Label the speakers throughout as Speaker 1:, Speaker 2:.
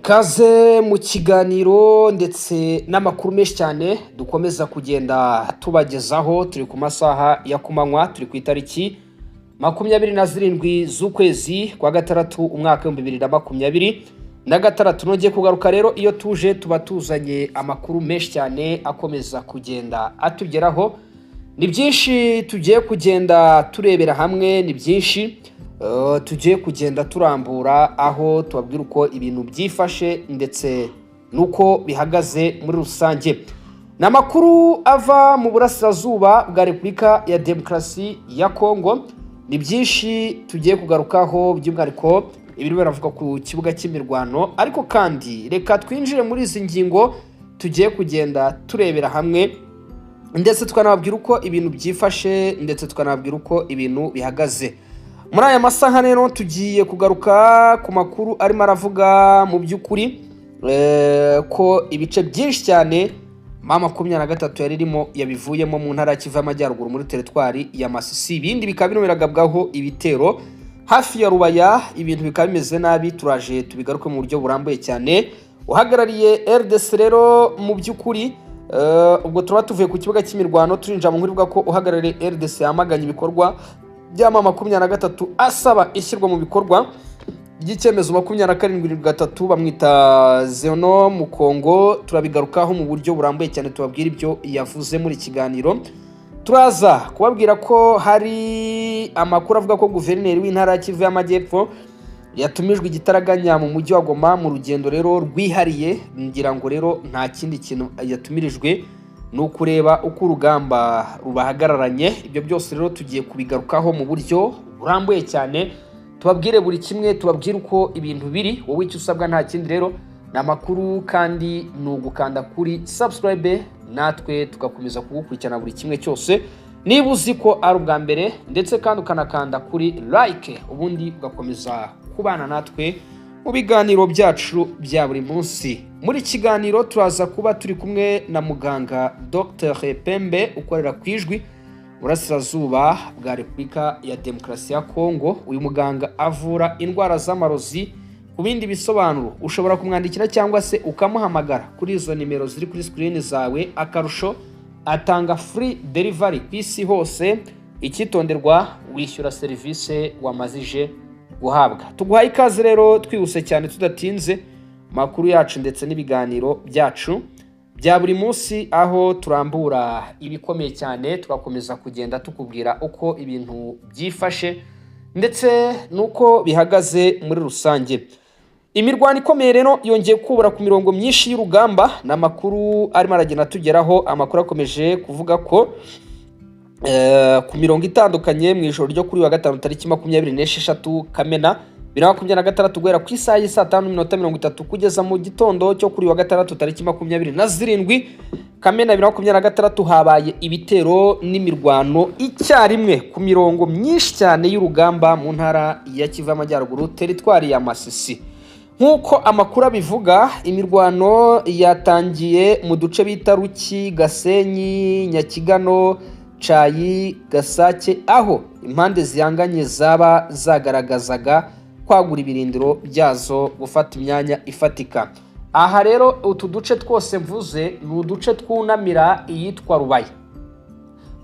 Speaker 1: Ikaze mu kiganiro ndetse n'amakuru menshi cyane dukomeza kugenda tubagezaho. Turi ku masaha ya kumanywa, turi ku itariki 27 z'ukwezi kwa gatandatu umwaka wa 2026. Nongeye kugaruka rero, iyo tuje tuba tuzanye amakuru menshi cyane akomeza kugenda atugeraho. Ni byinshi tugiye kugenda turebera hamwe, ni byinshi tugiye kugenda turambura, aho tubabwira uko ibintu byifashe ndetse nuko bihagaze muri rusange. Namakuru ava mu burasirazuba bwa Repubulika ya Demokarasi ya Kongo. Ni byinshi tugiye kugarukaho, by'umwihariko ibiri baravuga ku kibuga cy'imirwano, ariko kandi reka twinjire muri izi ngingo tugiye kugenda turebera hamwe, ndetse tukanababwira uko ibintu byifashe, ndetse tukanababwira uko ibintu bihagaze. Muri aya masaha rero tugiye kugaruka ku makuru arimo aravuga mu by'ukuri ko ibice byinshi cyane M23 yari irimo yabivuyemo mu ntara ya Kivu y'Amajyaruguru muri teritwari ya Masisi. Ibindi bikaba bino biragabwaho ibitero hafi ya Rubaya. Ibintu bikaba bimeze nabi, turaje tubigaruke mu buryo burambuye cyane. Uhagarariye RDC rero mu by'ukuri ubwo tuba tuvuye ku kibuga cy'imirwano turinjira mu nkuru ko uhagarariye RDC yamaganye ibikorwa by'ama 23 asaba ishyirwa mu bikorwa y'icyemezo 27 bamwita Zeno mu Kongo. Turabigarukaho mu buryo burambuye cyane, tubabwira ibyo yavuze muri kiganiro. Turaza kubabwira ko hari amakuru avuga ko guverineri w'intara ya Kivu y'Amajyepfo yatumijwe igitaraganya mu mujyi wa Goma mu rugendo rero rwihariye. Ngira ngo rero nta kindi kintu yatumirijwe no kureba uko urugamba rubahagararanye. Ibyo byose rero tugiye kubigarukaho mu buryo burambuye cyane, tubabwire buri kimwe, tubabwire uko ibintu biri. Wowe icyo usabwa nta kindi rero ni amakuru, kandi ni ugukanda kuri subscribe, natwe tugakomeza kugukurikirana buri kimwe cyose. Niba uzi ko ari ubwa mbere, ndetse kandi ukanakanda kuri like, ubundi ugakomeza kubana natwe mu biganiro byacu bya buri munsi. Muri kiganiro turaza kuba turi kumwe na muganga Dr Pembe ukorera kwijwi burasirazuba bwa Repubulika ya Demokarasi ya Kongo. Uyu muganga avura indwara z'amarozi. Ku bindi bisobanuro ushobora kumwandikira cyangwa se ukamuhamagara kuri izo nimero ziri kuri screen zawe. Akarusho, atanga free delivery ku isi hose. Icyitonderwa, wishyura serivisi wamazije guhabwa. Tuguhaye ikaze rero twihuse cyane tudatinze makuru yacu ndetse n'ibiganiro byacu bya buri munsi, aho turambura ibikomeye cyane, tugakomeza kugenda tukubwira uko ibintu byifashe ndetse nuko bihagaze muri rusange. Imirwano ikomeye rero yongeye kubura ku mirongo myinshi y'urugamba. N'amakuru arimo aragenda tugeraho. Amakuru akomeje kuvuga ko ku mirongo itandukanye mu ijoro ryo kuri wa gatanu tariki 26 Kamena 2026 guhera ku isaha ya 5:30 kugeza mu gitondo cyo kuri wa gatandatu tariki 27 Kamena 2026 habaye ibitero n'imirwano icyarimwe ku mirongo myinshi cyane y'urugamba mu ntara ya Kivu y'Amajyaruguru teritwari ya Masisi. Nk'uko amakuru abivuga, imirwano yatangiye mu duce bita Ruki, Gasenyi, Nyakigano, Cayi, Gasake, aho impande zihanganye zaba zagaragazaga kwagura ibirindiro byazo, gufata imyanya ifatika. Aha rero utu duce twose mvuze ni uduce twunamira iyitwa Rubaya.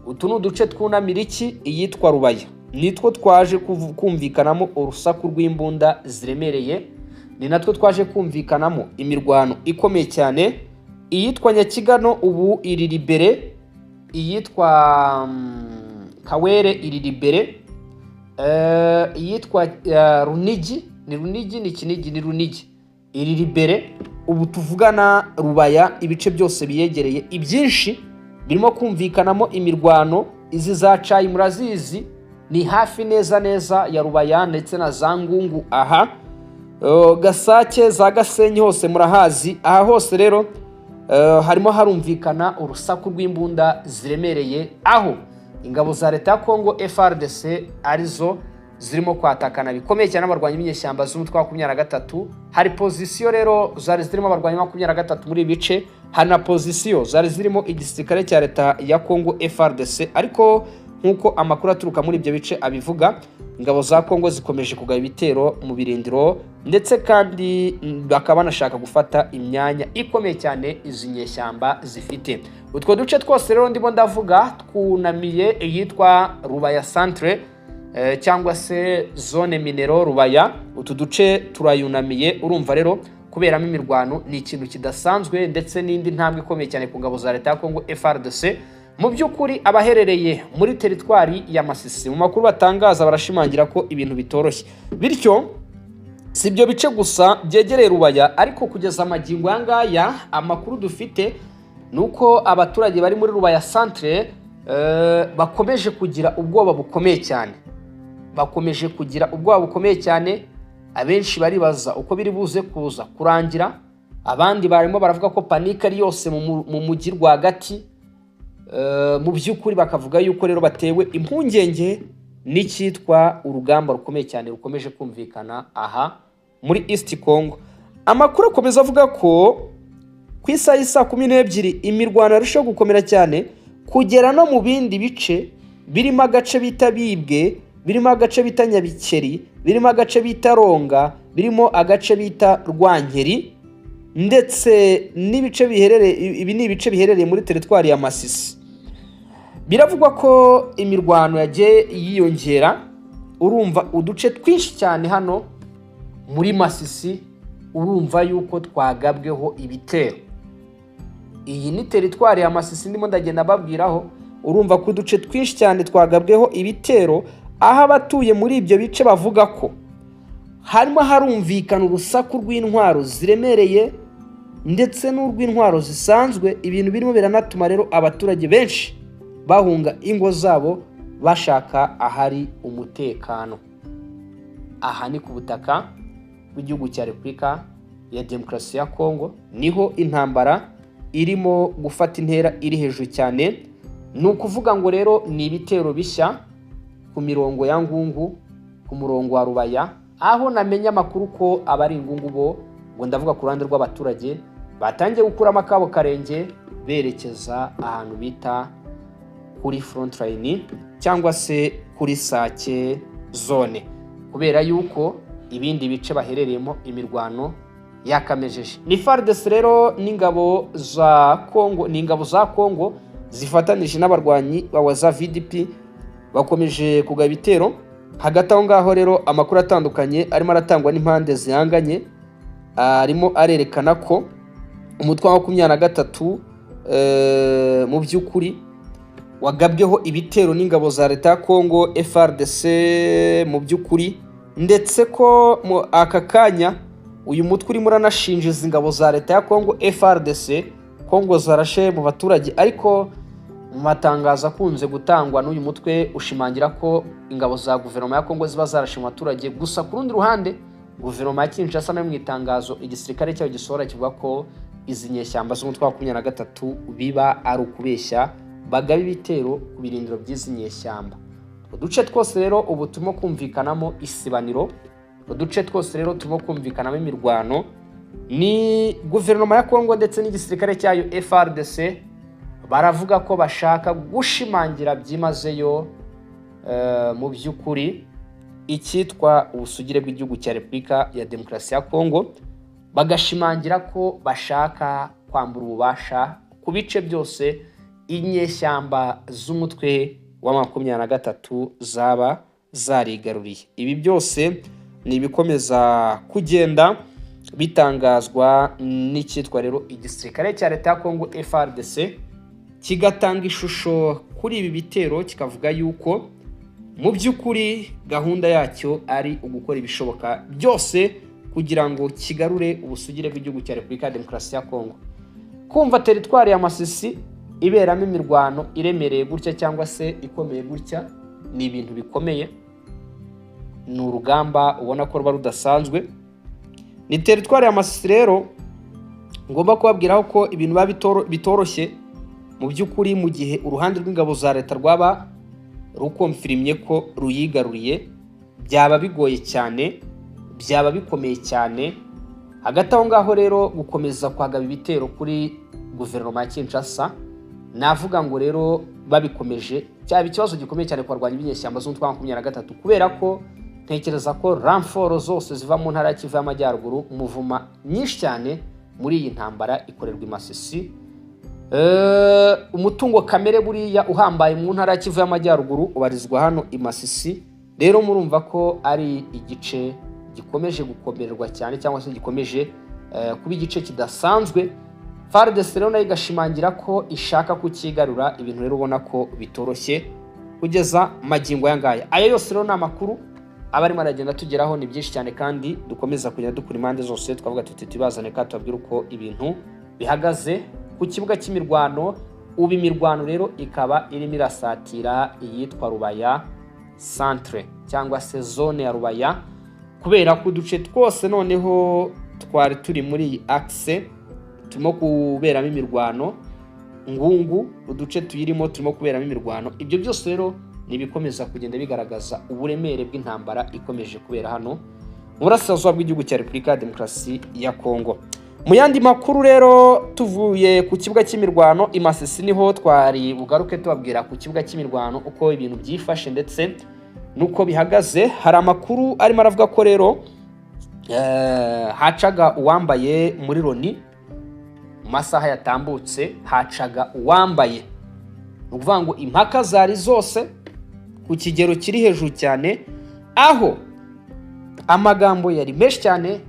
Speaker 1: Utu ni uduce twunamira iki? Iyitwa Rubaya. Nitwo twaje kumvikanamo urusaku rw'imbunda ziremereye, ni natwo twaje kumvikanamo imirwano ikomeye cyane. Iyitwa Nyakigano ubu iri libere, iyitwa Kawere iri libere, iyitwa Runigi ni Kinigi ni Runigi iri libere. Ubu tuvugana Rubaya ibice byose biyegereye ibyinshi birimo kumvikanamo imirwano. Izi za Cayi murazizi, ni hafi neza ya Rubaya ndetse na za Ngungu. Aha Gasake, za Gasenyi hose murahazi. Aha hose rero harimo harumvikana urusaku rw'imbunda ziremereye, aho ingabo za leta ya Kongo FARDC arizo zirimo kwatakana bikomeye cyane n'abarwanyi b'inyeshyamba z'umutwe wa 23. Hari pozisiyo rero zari zirimo abarwanyi 23 muri bice, hari na pozisiyo zari zirimo igisirikare cya leta ya Kongo FARDC. Ariko nk'uko amakuru aturuka muri ibyo bice abivuga, ingabo za Kongo zikomeje kugaba ibitero mu birindiro ndetse kandi bakaba banashaka gufata imyanya ikomeye cyane izi nyeshyamba zifite. Utwo duce twose rero ndimo ndavuga twunamiye iyitwa Rubaya Centre cyangwa se zone minero Rubaya. Utu duce turayunamiye, urumva rero kuberamo imirwano ni ikintu kidasanzwe ndetse n'indi ntambwe ikomeye cyane ku ngabo za leta ya Kongo FARDC. Mu by'ukuri abaherereye muri teritwari ya Masisi mu makuru batangaza barashimangira ko ibintu bitoroshye, bityo si ibyo bice gusa byegereye Rubaya, ariko kugeza amagingo yangaya amakuru dufite nuko abaturage bari muri Rubaya Centre bakomeje kugira ubwoba bukomeye cyane. Abenshi baribaza uko biri buze kuza kurangira, abandi barimo baravuga ko panike ari yose mu mujyi rwagati. Mu by'ukuri bakavuga yuko rero batewe impungenge n'icyitwa urugamba rukomeye cyane rukomeje kumvikana aha muri East Congo. Amakuru akomeza avuga ko ku isaha y'isa 12 imirwano yarushaho gukomera cyane kugera no mu bindi bice birimo agace bita Bibwe, birimo agace bita Nyabikeri, birimo agace bita Ronga, birimo agace bita Rwankeri, ndetse n'ibice biherereye muri teritwari ya Masisi. Biravugwa ko imirwano yagiye yiyongera, urumva uduce twinshi cyane hano muri Masisi, urumva yuko twagabweho ibitero. Iyi ni teritwari ya Masisi ndimo ndagenda babwiraho, urumva ko uduce twinshi cyane twagabweho ibitero, aho abatuye muri ibyo bice bavuga ko harimo harumvikana urusaku rw'intwaro ziremereye ndetse n'urw'intwaro zisanzwe. Ibintu birimo biranatuma rero abaturage benshi bahunga ingo zabo bashaka ahari umutekano. Aha ni ku butaka bw'igihugu cya Repubulika ya Demokarasi ya Kongo, niho intambara irimo gufata intera iri hejuru cyane. Ni ukuvuga ngo rero ni ibitero bishya ku mirongo ya Ngungu, ku murongo wa Rubaya, aho namenya amakuru ko abari Ngungu bo, ngo ndavuga ku ruhande rw'abaturage, batangiye gukuramo akabo karenge berekeza ahantu bita kuri front line cyangwa se kuri Sake zone, kubera yuko ibindi bice baherereyemo imirwano yakamejeje. Ni FARDC rero n'ingabo za Kongo zifatanije n'abarwanyi bawaza VDP bakomeje kugaba ibitero. Hagati aho ngaho rero amakuru atandukanye arimo aratangwa n'impande zihanganye, arimo arerekana ko umutwe wa 23 mu by'ukuri wagabweho ibitero n'ingabo za leta ya Kongo FARDC mu by'ukuri, ndetse ko mu aka kanya uyu mutwe urimo uranashinjiza ingabo za leta ya Kongo FARDC Kongo zarashe mu baturage. Ariko mu matangazo akunze gutangwa n'uyu mutwe ushimangira ko ingabo za guverinoma ya Kongo ziba zarashe mu baturage. Gusa ku rundi ruhande guverinoma ya Kinshasa nayo mu itangazo igisirikare cyayo gisohora kivuga ko izi nyeshyamba z'umutwe wa 23 biba ari ukubeshya, bagaba ibitero ku birindiro by'izi nyeshyamba. Uduce twose rero ubu turimo kumvikanamo isibaniro, uduce twose rero turimo kumvikanamo imirwano. Ni guverinoma ya Kongo ndetse n'igisirikare cyayo FARDC baravuga ko bashaka gushimangira byimazeyo mu by'ukuri icyitwa ubusugire bw'igihugu cya Repubulika ya Demokarasi ya Kongo, bagashimangira ko bashaka kwambura ububasha ku bice byose inyeshyamba z'umutwe wa 23 zaba zarigaruriye. Ibi byose ni ibikomeza kugenda bitangazwa n'icyitwa rero igisirikare cya leta ya Kongo FARDC, kigatanga ishusho kuri ibi bitero, kikavuga yuko mu by'ukuri gahunda yacyo ari ugukora ibishoboka byose kugira ngo kigarure ubusugire bw'igihugu cya Repubulika ya Demokarasi ya Kongo. Kumva teritwari ya Masisi iberamo imirwano iremereye gutya cyangwa se ikomeye gutya ni ibintu bikomeye, ni urugamba ubona ko ruba rudasanzwe. Ni teritwari ya Masisi rero ngomba kubabwiraho ko ibintu bitoroshye mu by'ukuri, mu gihe uruhande rw'ingabo za leta rwaba rukonfirimye ko ruyigaruriye, byaba bigoye cyane, byaba bikomeye cyane. Hagati aho ngaho rero gukomeza kwagaba ibitero kuri guverinoma ya Kinshasa, navuga ngo rero babikomeje cyaba ikibazo gikomeye cyane ku barwanyi b'inyeshyamba z'umutwe wa 23, kubera ko ntekereza ko ramforo zose ziva mu ntara ya Kivu y'Amajyaruguru, umuvuma nyinshi cyane muri iyi ntambara ikorerwa i Masisi. Umutungo kamere buriya uhambaye mu ntara ya Kivu y'Amajyaruguru ubarizwa hano i Masisi. Rero murumva ko ari igice gikomeje gukomererwa cyane, cyangwa se gikomeje kuba igice kidasanzwe. FARDC rero nayo igashimangira ko ishaka kukigarura, ibintu rero ubona ko bitoroshye kugeza magingo aya ngaya. Aya yose rero ni amakuru abarimo aragenda tugeraho, ni byinshi cyane kandi dukomeza kugenda dukura impande zose, twavuga tuti tubazane kandi tubabwire uko ibintu bihagaze ku kibuga cy'imirwano. Ubu imirwano rero ikaba irimo irasatira iyitwa Rubaya Centre cyangwa se zone ya Rubaya, kubera ko uduce twose noneho twari turi muri iyi axe turimo kuberamo imirwano. Ngungu uduce tuyirimo turimo kuberamo imirwano. Ibyo byose rero nibikomeza kugenda bigaragaza uburemere bw'intambara ikomeje kubera hano mu burasirazuba bw'igihugu cya Repubulika ya Demokarasi ya Kongo. Mu yandi makuru rero, tuvuye ku kibuga cy'imirwano i Masisi, niho twari bugaruke tubabwira ku kibuga cy'imirwano uko ibintu byifashe ndetse nuko bihagaze. Hari amakuru arimo aravuga ko rero hacaga uwambaye muri Loni mu masaha yatambutse, hacaga uwambaye, ukuvuga ngo impaka zari zose ku kigero kiri hejuru cyane, aho amagambo yari menshi cyane,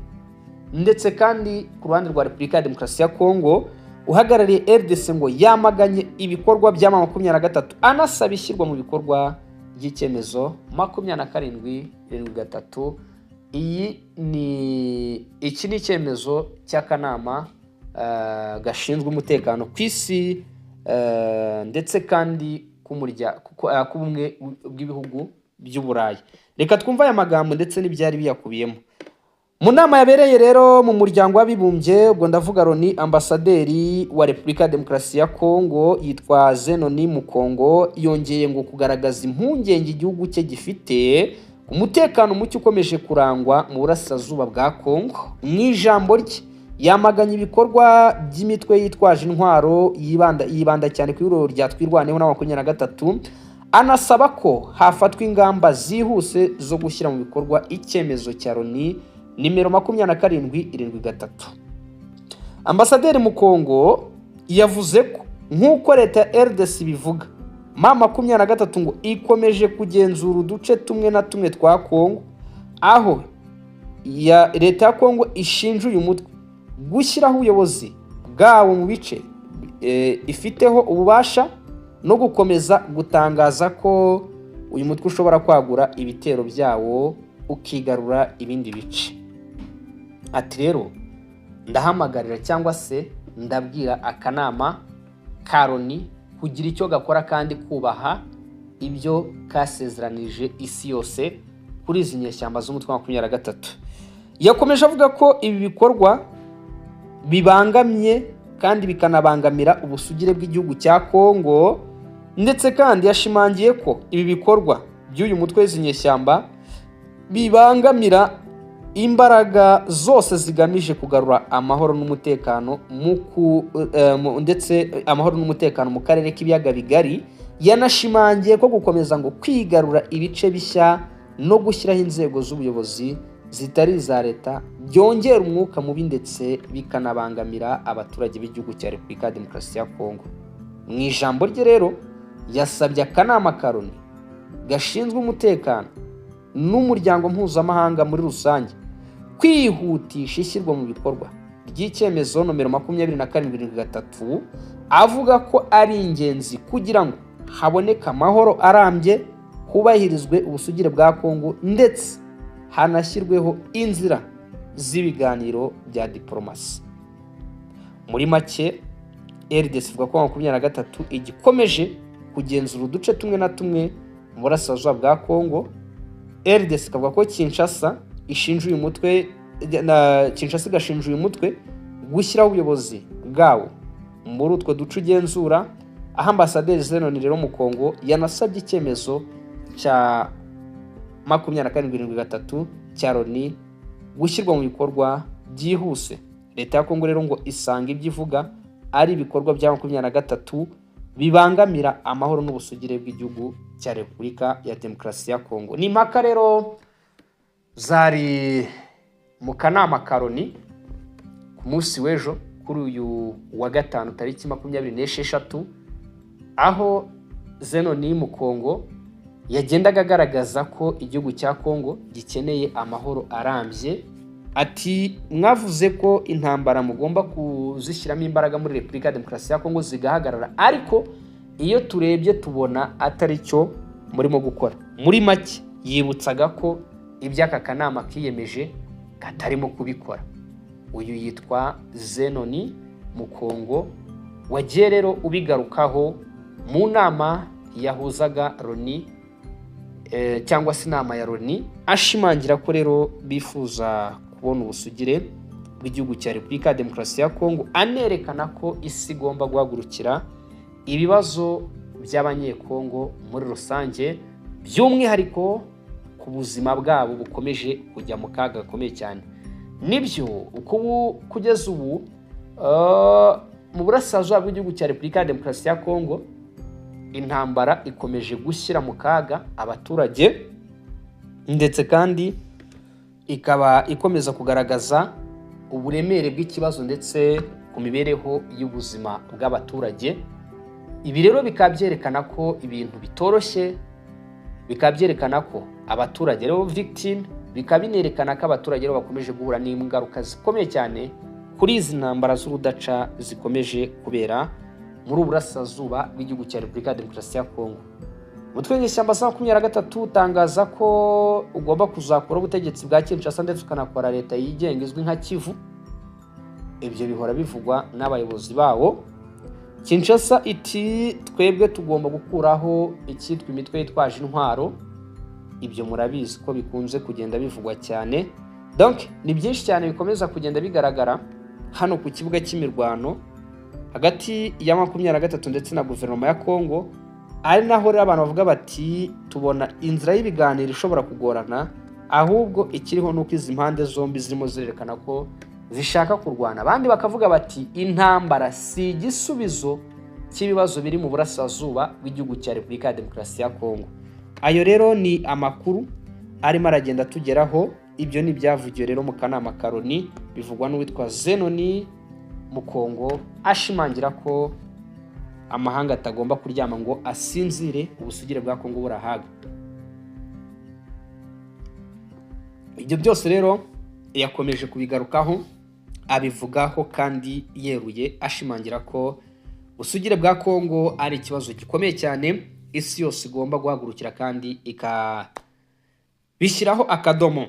Speaker 1: ndetse kandi ku ruhande rwa Repubulika ya Demokarasi ya Kongo uhagarariye RDC ngo yamaganye ibikorwa bya 23 anasaba ishyirwa mu bikorwa ry'icyemezo 2773. Iki ni icyemezo cy'akanama gashinzwe umutekano ku isi ndetse kandi k'ubumwe bw'ibihugu by'Uburayi. Reka twumva aya magambo ndetse n'ibyari biyakubiyemo. Mu nama yabereye rero mu muryango w'abibumbye, ubwo ndavuga Loni, ambasaderi wa Repubulika ya Demokarasi ya Kongo yitwa Zenoni Mukongo yongeye ngo kugaragaza impungenge igihugu cye gifite umutekano muke ukomeje kurangwa mu burasirazuba bwa Kongo. Mu ijambo rye yamaganye ibikorwa by'imitwe yitwaje intwaro yibanda cyane ku iroro rya twirwaneho na 23, anasaba ko hafatwa ingamba zihuse zo gushyira mu bikorwa icyemezo cya Loni nimero 2773. Ambasaderi Mukongo yavuze ko nk'uko leta ya RDC bivuga, M23 ngo ikomeje kugenzura uduce tumwe na tumwe twa Kongo, aho leta ya Kongo ishinja uyu mutwe gushyiraho ubuyobozi bwawo mu bice ifiteho ububasha no gukomeza gutangaza ko uyu mutwe ushobora kwagura ibitero byawo ukigarura ibindi bice. Ati rero ndahamagarira cyangwa se ndabwira akanama ka Loni kugira icyo gakora kandi kubaha ibyo kasezeranije isi yose kuri izi nyeshyamba z'umutwe wa 23. Yakomeje avuga ko ibi bikorwa bibangamye kandi bikanabangamira ubusugire bw'igihugu cya Kongo, ndetse kandi yashimangiye ko ibi bikorwa by'uyu mutwe w'inyeshyamba bibangamira imbaraga zose zigamije kugarura amahoro n'umutekano ndetse amahoro n'umutekano mu karere k'ibiyaga bigari. Yanashimangiye ko gukomeza ngo kwigarura ibice bishya no gushyiraho inzego z'ubuyobozi zitari za leta byongera umwuka mubi ndetse bikanabangamira abaturage b'igihugu cya Repubulika ya Demokarasi ya Kongo. Mu ijambo rye rero yasabye akanama ka Loni gashinzwe umutekano n'umuryango mpuzamahanga muri rusange kwihutisha ishyirwa mu bikorwa ry'icyemezo nomero 2773, avuga ko ari ingenzi kugira ngo haboneke amahoro arambye, hubahirizwe ubusugire bwa Kongo ndetse hanashyirweho inzira z'ibiganiro bya diplomasi. Muri make RDC ivuga ko 23 igikomeje kugenzura uduce tumwe na tumwe mu burasirazuba bwa Kongo. RDC ikavuga ko Kinshasa ishinja uyu mutwe gushyiraho ubuyobozi bwawo muri utwo duce ugenzura, aho ambasaderi Zenoni rero mu Kongo yanasabye icyemezo cya 2773 cya Loni gushyirwa mu bikorwa byihuse. Leta ya Kongo rero ngo isanga ibyo ivuga ari ibikorwa bya 23 bibangamira amahoro n'ubusugire bw'igihugu cya Repubulika ya Demokarasi ya Kongo. Ni impaka rero zari mu kanama karoni ku munsi w'ejo kuri uyu wa gatanu tariki 26, aho Zenoni Mukongo yagendaga agaragaza ko igihugu cya Kongo gikeneye amahoro arambye. Ati mwavuze ko intambara mugomba kuzishyiramo imbaraga muri Repubulika ya Demokarasi ya Kongo zigahagarara, ariko iyo turebye tubona atari cyo murimo gukora. Muri make yibutsaga ko iby'aka kanama kiyemeje katarimo kubikora. Uyu yitwa Zenoni Mukongo wagiye rero ubigarukaho mu nama yahuzaga Loni cyangwa se inama ya Loni, ashimangira ko rero bifuza kubona ubusugire bw'igihugu cya Repubulika ya Demokarasi ya Kongo, anerekana ko isi igomba guhagurukira ibibazo by'abanyekongo muri rusange, by'umwihariko ku buzima bwabo bukomeje kujya mu kaga gakomeye cyane. Nibyo kugeza ubu mu burasirazuba bw'igihugu cya Repubulika ya Demokarasi ya Kongo intambara ikomeje gushyira mu kaga abaturage, ndetse kandi ikaba ikomeza kugaragaza uburemere bw'ikibazo ndetse ku mibereho y'ubuzima bw'abaturage. Ibi rero bikaba byerekana ko ibintu bitoroshye, bikaba byerekana ko abaturage rero victim, bikaba binerekana ko abaturage rero bakomeje guhura n'ingaruka zikomeye cyane kuri izi ntambara z'urudaca zikomeje kubera muri uburasirazuba bw'igihugu cya Repubulika ya Demokarasi ya Kongo. Umutwe w'inyeshyamba za 23 utangaza ko ugomba kuzakora ubutegetsi bwa Kinshasa ndetse ukanakora leta yigenga izwi nka Kivu. Ibyo bihora bivugwa n'abayobozi bawo. Kinshasa iti twebwe tugomba gukuraho icyitwa imitwe yitwaje intwaro. Ibyo murabizi ko bikunze kugenda bivugwa cyane. Donc ni byinshi cyane bikomeza kugenda bigaragara hano ku kibuga cy'imirwano hagati ya 23 ndetse na guverinoma ya Kongo, ari naho rero abantu bavuga bati tubona inzira y'ibiganiro ishobora kugorana, ahubwo ikiriho nuko izi mpande zombi zirimo zirerekana ko zishaka kurwana. Abandi bakavuga bati intambara si igisubizo cy'ibibazo biri mu burasirazuba bw'igihugu cya Repubulika ya Demokarasi ya Kongo. Ayo rero ni amakuru arimo aragenda tugeraho. Ibyo ni byavugiwe rero mu kanama karoni, bivugwa n'uwitwa Zenoni Mukongo, ashimangira ko amahanga atagomba kuryama ngo asinzire, ubusugire bwa Kongo burahaga. Ibyo byose rero yakomeje kubigarukaho, abivugaho kandi yeruye, ashimangira ko ubusugire bwa Kongo ari ikibazo gikomeye cyane isi yose igomba guhagurukira kandi ikabishyiraho akadomo.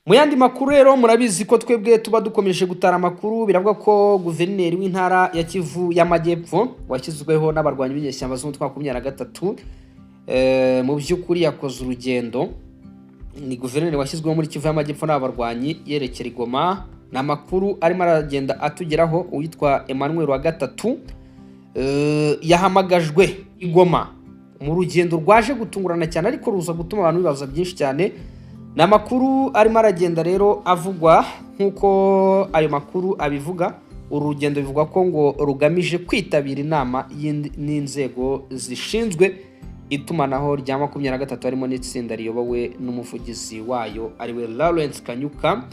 Speaker 1: Mu yandi makuru rero murabizi ko twebwe tuba dukomeje gutara amakuru. Biravuga ko guverineri w'intara ya Kivu y'Amajyepfo washyizweho n'abarwanyi b'inyeshyamba z'umutwe wa 23 mu by'ukuri yakoze urugendo. Ni guverineri washyizweho muri Kivu y'Amajyepfo n'abarwanyi yerekera i Goma. Ni amakuru arimo aragenda atugeraho. Uwitwa Emmanuel wa gatatu yahamagajwe i Goma mu rugendo rwaje gutungurana cyane, ariko ruza gutuma abantu bibaza byinshi cyane. Ni amakuru arimo aragenda rero avugwa nk'uko ayo makuru abivuga. Uru rugendo bivugwa ko ngo rugamije kwitabira inama n'inzego zishinzwe itumanaho rya 23 harimo n'itsinda riyobowe n'umuvugizi wayo ariwe Lawrence Kanyuka.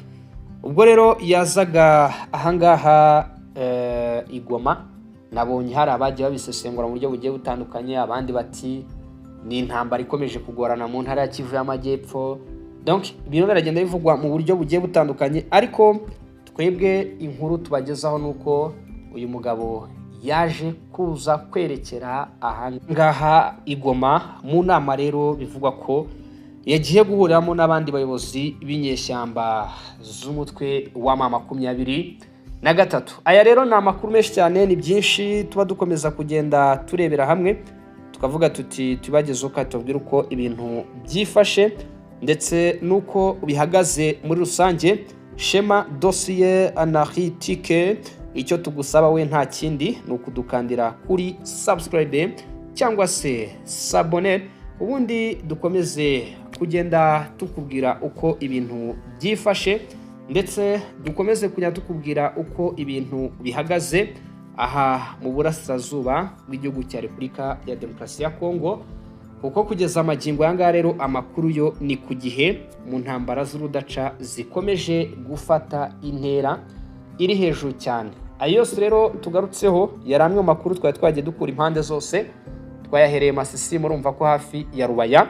Speaker 1: Ubwo rero yazaga ahangaha i Goma, nabonye hari abagiye babisesengura mu buryo bugiye butandukanye. Abandi bati ni intambara ikomeje kugorana mu ntara ya Kivu y'Amajyepfo. Donc ibintu biragenda bivugwa mu buryo bugiye butandukanye, ariko twebwe inkuru tubagezaho nuko uyu mugabo yaje kuza kwerekera ahangaha i Goma mu nama. Rero bivugwa ko yagiye guhuriramo n'abandi bayobozi b'inyeshyamba z'umutwe wa 23. Aya rero ni amakuru menshi cyane, ni byinshi tuba dukomeza kugenda turebera hamwe, tukavuga tuti tubagezeho katubwira uko ibintu byifashe ndetse nuko bihagaze muri rusange. Shema dossier analytique, icyo tugusaba we nta kindi ni ukudukandira kuri subscribe cyangwa se s'abonner, ubundi dukomeze kugenda tukubwira uko ibintu byifashe ndetse dukomeze kujya tukubwira uko ibintu bihagaze aha mu burasirazuba bw'igihugu cya Repubulika ya Demokarasi ya Kongo. kuko kugeza amagingo yanga rero amakuru yo ni ku gihe mu ntambara z'urudaca zikomeje gufata intera iri hejuru cyane. Ayo yose rero tugarutseho yari amwe mu makuru twari twagiye dukura impande zose, twayahereye Masisi murumva ko hafi ya Rubaya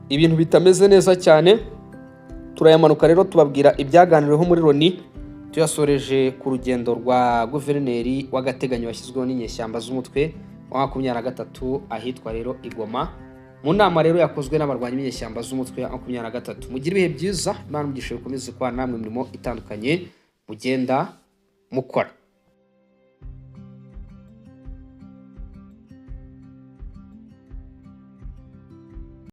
Speaker 1: ibintu bitameze neza cyane, turayamanuka rero tubabwira ibyaganiriweho muri Loni, tuyasoreje ku rugendo rwa guverineri w'agateganyo washyizweho n'inyeshyamba z'umutwe wa 23 ahitwa rero Igoma, mu nama rero yakozwe n'abarwanyi b'inyeshyamba z'umutwe wa 23. Mugira ibihe byiza, Imana umugisha bikomeze kwa namwe mirimo itandukanye mugenda mukora.